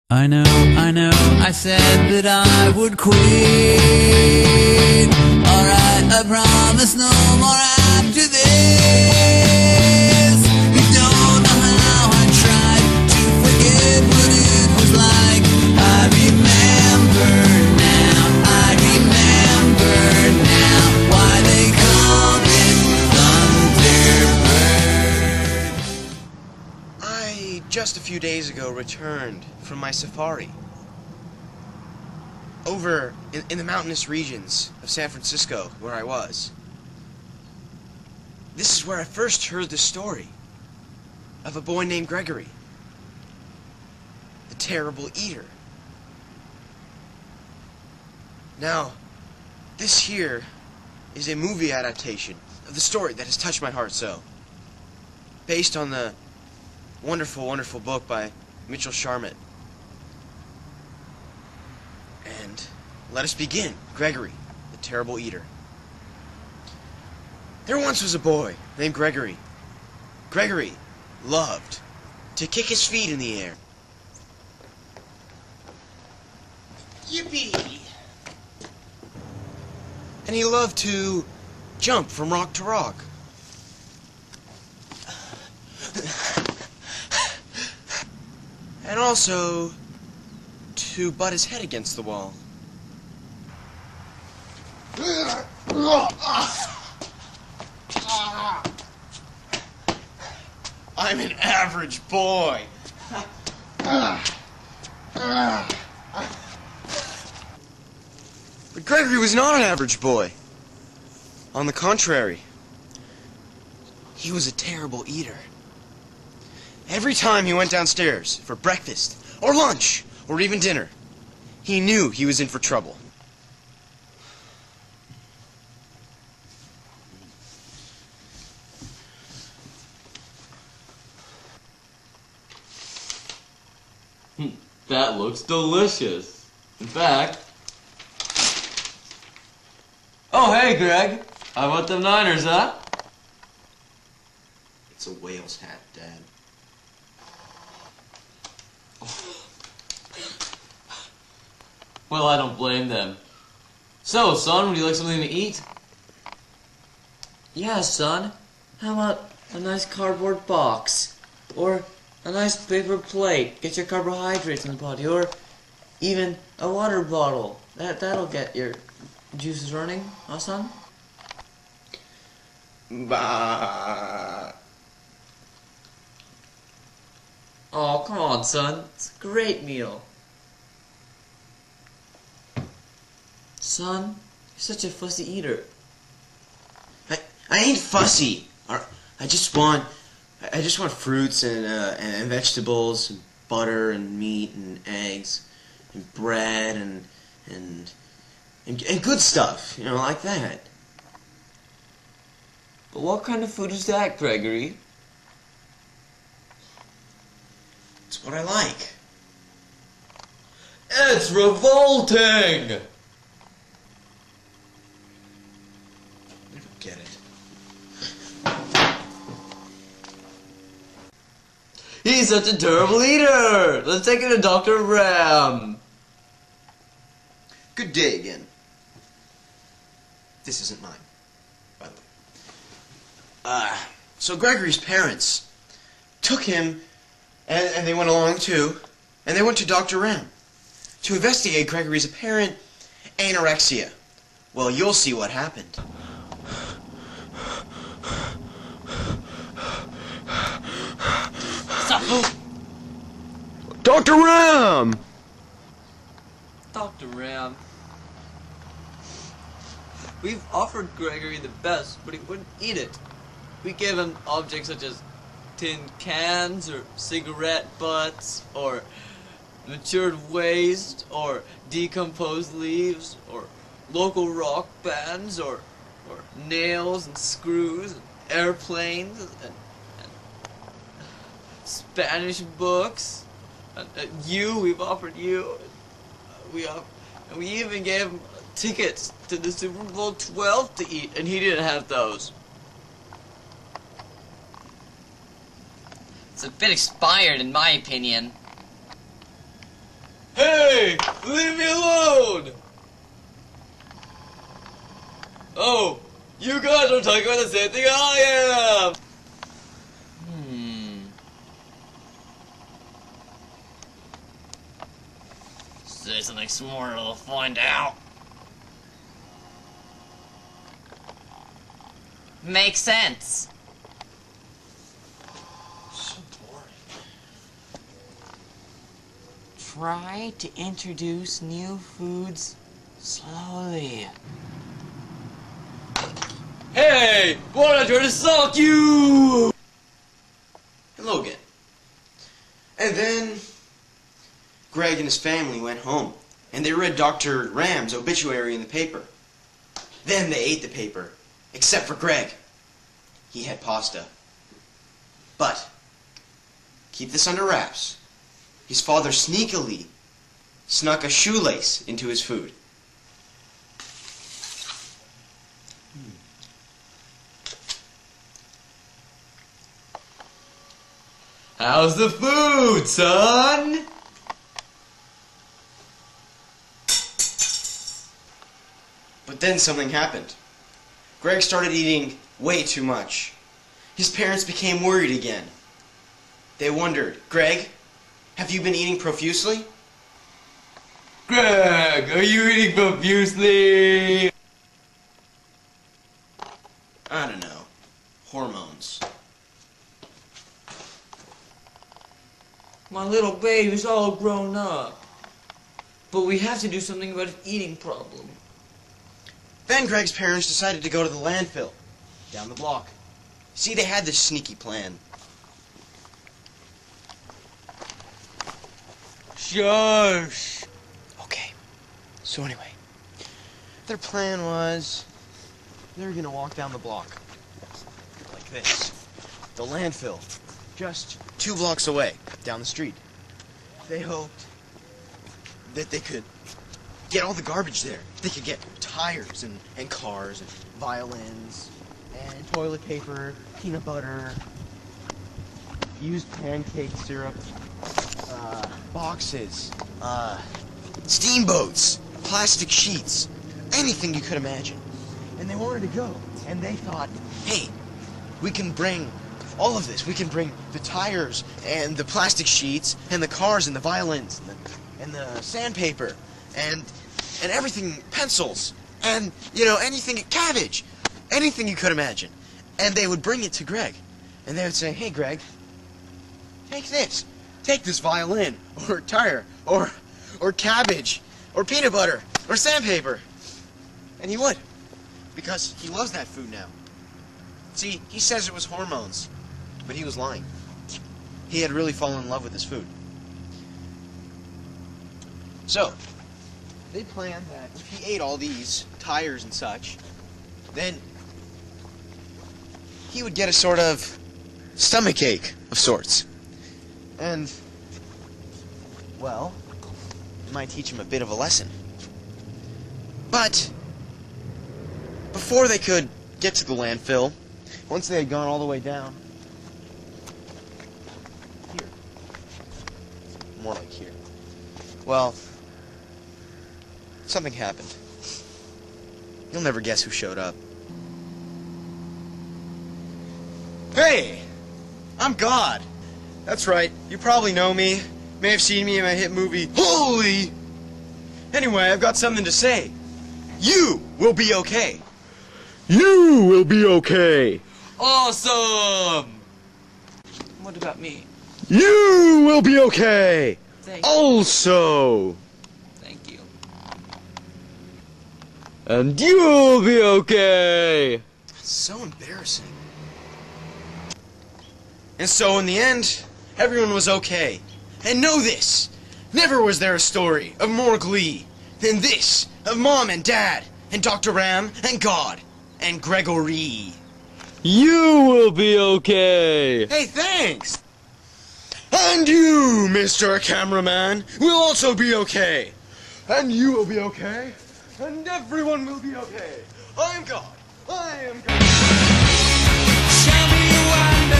I know, I said that I would quit. Alright, I promise no more after this. You don't know how I tried to forget what it was like. I remember now why they called it Thunderbird. I just a few days ago returned from my safari over in the mountainous regions of San Francisco, where I was. This is where I first heard the story of a boy named Gregory, the terrible eater. Now, this here is a movie adaptation of the story that has touched my heart so, based on the wonderful, wonderful book by Sharmat. And let us begin. Gregory, the terrible eater. There once was a boy named Gregory. Gregory loved to kick his feet in the air. Yippee! And he loved to jump from rock to rock. And also to butt his head against the wall. I'm an average boy. But Gregory was not an average boy. On the contrary, he was a terrible eater. Every time he went downstairs for breakfast, or lunch, or even dinner, he knew he was in for trouble. That looks delicious. In fact... Oh, hey, Greg. How about them Niners, huh? It's a whale's hat, Dad. Well, I don't blame them. So, son, would you like something to eat? Yeah, son. How about a nice cardboard box? Or a nice paper plate. Get your carbohydrates in the body. Or even a water bottle. That'll get your juices running, huh, son? Bah. Oh, come on, son. It's a great meal. Son, you're such a fussy eater. I ain't fussy. I just want fruits and vegetables and butter and meat and eggs and bread and good stuff, you know, like that. But what kind of food is that, Gregory? It's what I like. It's revolting! I don't get it. He's such a terrible eater! Let's take it to Dr. Ram. Good day again. This isn't mine, by the way. So Gregory's parents took him, and they went along too, and they went to Dr. Ram to investigate Gregory's apparent anorexia. Well, you'll see what happened. Dr. Ram! Dr. Ram. We've offered Gregory the best, but he wouldn't eat it. We gave him objects such as tin cans, or cigarette butts, or matured waste, or decomposed leaves, or local rock bands, or nails and screws, and airplanes, and Spanish books. And we've offered you. And we even gave him tickets to the Super Bowl 12 to eat, and he didn't have those. It's a bit expired, in my opinion. Leave me alone! Oh, you guys are talking about the same thing I am! Say something smarter, they'll find out. Makes sense. So boring. Try to introduce new foods slowly. Hey! Why not try to suck you? Hello again. And then Greg and his family went home, and they read Dr. Ram's obituary in the paper. Then they ate the paper, except for Greg. He had pasta. But, keep this under wraps. His father sneakily snuck a shoelace into his food. How's the food, son? But then something happened. Greg started eating way too much. His parents became worried again. They wondered, Greg, have you been eating profusely? Greg, are you eating profusely? I don't know. Hormones. My little baby's all grown up. But we have to do something about his eating problem. Then Greg's parents decided to go to the landfill, down the block. See, they had this sneaky plan. Shush. Okay, so anyway, their plan was they were going to walk down the block, like this. The landfill, just 2 blocks away, down the street. They hoped that they could get all the garbage there. They could get tires and cars and violins and toilet paper, peanut butter, used pancake syrup, boxes, steamboats, plastic sheets, anything you could imagine. And they wanted to go. And they thought, hey, we can bring all of this. We can bring the tires and the plastic sheets and the cars and the violins and the sandpaper and everything, pencils, and, anything, cabbage, anything you could imagine. And they would bring it to Greg. And they would say, hey, Greg, take this. Take this violin, or tire, or cabbage, or peanut butter, or sandpaper. And he would, because he loves that food now. See, he says it was hormones, but he was lying. He had really fallen in love with his food. So, they planned that if he ate all these tires and such, then he would get a sort of stomachache of sorts. And, well, it might teach him a bit of a lesson. But, before they could get to the landfill, once they had gone all the way down, here, more like here, well, something happened. You'll never guess who showed up. Hey! I'm God! That's right, you probably know me. May have seen me in my hit movie, Holy! Anyway, I've got something to say. You will be okay. You will be okay. Awesome! What about me? You will be okay. Thank you. Also. Thank you. And you'll be okay. So embarrassing. And so in the end, everyone was okay. And know this, never was there a story of more glee than this of Mom and Dad and Dr. Ram and God and Gregory. You will be okay. Hey, thanks! And you, Mr. Cameraman, will also be okay. And you will be okay. And everyone will be okay. I am God. I am God.